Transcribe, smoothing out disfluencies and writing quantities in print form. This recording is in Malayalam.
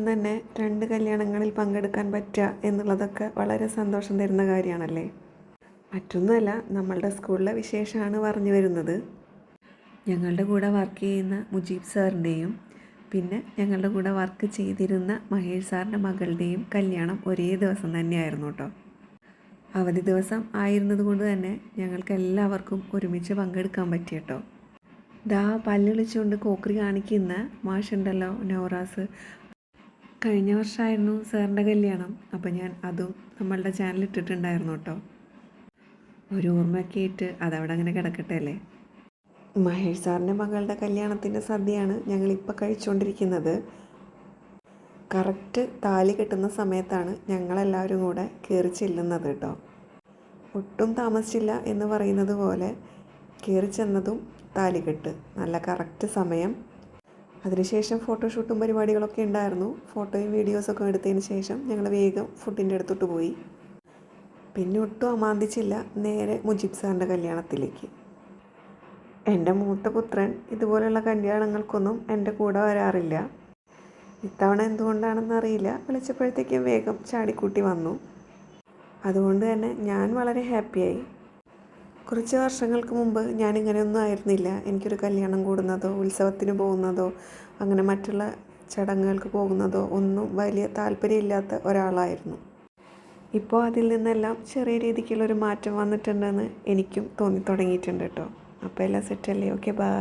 തന്നെ 2 കല്യാണങ്ങളിൽ പങ്കെടുക്കാൻ പറ്റുക എന്നുള്ളതൊക്കെ വളരെ സന്തോഷം തരുന്ന കാര്യമാണല്ലേ. മറ്റൊന്നുമല്ല, നമ്മളുടെ സ്കൂളിലെ വിശേഷമാണ് പറഞ്ഞു വരുന്നത്. ഞങ്ങളുടെ കൂടെ വർക്ക് ചെയ്യുന്ന മുജീബ് സാറിൻ്റെയും പിന്നെ ഞങ്ങളുടെ കൂടെ വർക്ക് ചെയ്തിരുന്ന മഹേഷ് സാറിൻ്റെ മകളുടെയും കല്യാണം ഒരേ ദിവസം തന്നെയായിരുന്നു കേട്ടോ. അവധി ദിവസം ആയിരുന്നത് കൊണ്ട് തന്നെ ഞങ്ങൾക്ക് എല്ലാവർക്കും ഒരുമിച്ച് പങ്കെടുക്കാൻ പറ്റി കേട്ടോ. ദാ പല്ലിളിച്ചുകൊണ്ട് കോക്രി കാണിക്കുന്ന മാഷുണ്ടല്ലോ, നൗറാസ്. കഴിഞ്ഞ വർഷമായിരുന്നു സാറിൻ്റെ കല്യാണം. അപ്പോൾ ഞാൻ അതും നമ്മളുടെ ചാനൽ ഇട്ടിട്ടുണ്ടായിരുന്നു കേട്ടോ. ഒരു ഓർമ്മയൊക്കെ ആയിട്ട് അതവിടെ അങ്ങനെ കിടക്കട്ടെ അല്ലേ. മഹേഷ് സാറിൻ്റെ മകളുടെ കല്യാണത്തിൻ്റെ സദ്യയാണ് ഞങ്ങളിപ്പോൾ കഴിച്ചുകൊണ്ടിരിക്കുന്നത്. കറക്റ്റ് താലി കെട്ടുന്ന സമയത്താണ് ഞങ്ങളെല്ലാവരും കൂടെ കയറി ചെല്ലുന്നത് കേട്ടോ. ഒട്ടും താമസിച്ചില്ല എന്ന് പറയുന്നത് പോലെ കയറി ചെന്നതും താലികെട്ട്, നല്ല കറക്റ്റ് സമയം. അതിനുശേഷം ഫോട്ടോഷൂട്ടും പരിപാടികളൊക്കെ ഉണ്ടായിരുന്നു. ഫോട്ടോയും വീഡിയോസൊക്കെ എടുത്തതിന് ശേഷം ഞങ്ങൾ വേഗം ഫുഡിൻ്റെ അടുത്തോട്ട് പോയി. പിന്നെ ഒട്ടും അമാന്തിച്ചില്ല, നേരെ മുജീബ് സാറിൻ്റെ കല്യാണത്തിലേക്ക്. എൻ്റെ മൂത്ത പുത്രൻ ഇതുപോലെയുള്ള കല്യാണങ്ങൾക്കൊന്നും എൻ്റെ കൂടെ വരാറില്ല. ഇത്തവണ എന്തുകൊണ്ടാണെന്നറിയില്ല, വിളിച്ചപ്പോഴത്തേക്കും വേഗം ചാടിക്കൂട്ടി വന്നു. അതുകൊണ്ട് തന്നെ ഞാൻ വളരെ ഹാപ്പിയായി. കുറച്ച് വർഷങ്ങൾക്ക് മുമ്പ് ഞാനിങ്ങനെയൊന്നും ആയിരുന്നില്ല. എനിക്കൊരു കല്യാണം കൂടുന്നതോ ഉത്സവത്തിന് പോകുന്നതോ അങ്ങനെ മറ്റുള്ള ചടങ്ങുകൾക്ക് പോകുന്നതോ ഒന്നും വലിയ താല്പര്യമില്ലാത്ത ഒരാളായിരുന്നു. ഇപ്പോൾ അതിൽ നിന്നെല്ലാം ചെറിയ രീതിക്കുള്ളൊരു മാറ്റം വന്നിട്ടുണ്ടെന്ന് എനിക്കും തോന്നി തുടങ്ങിയിട്ടുണ്ട് കേട്ടോ. അപ്പോൾ എല്ലാം സെറ്റല്ലേ. Okay, by.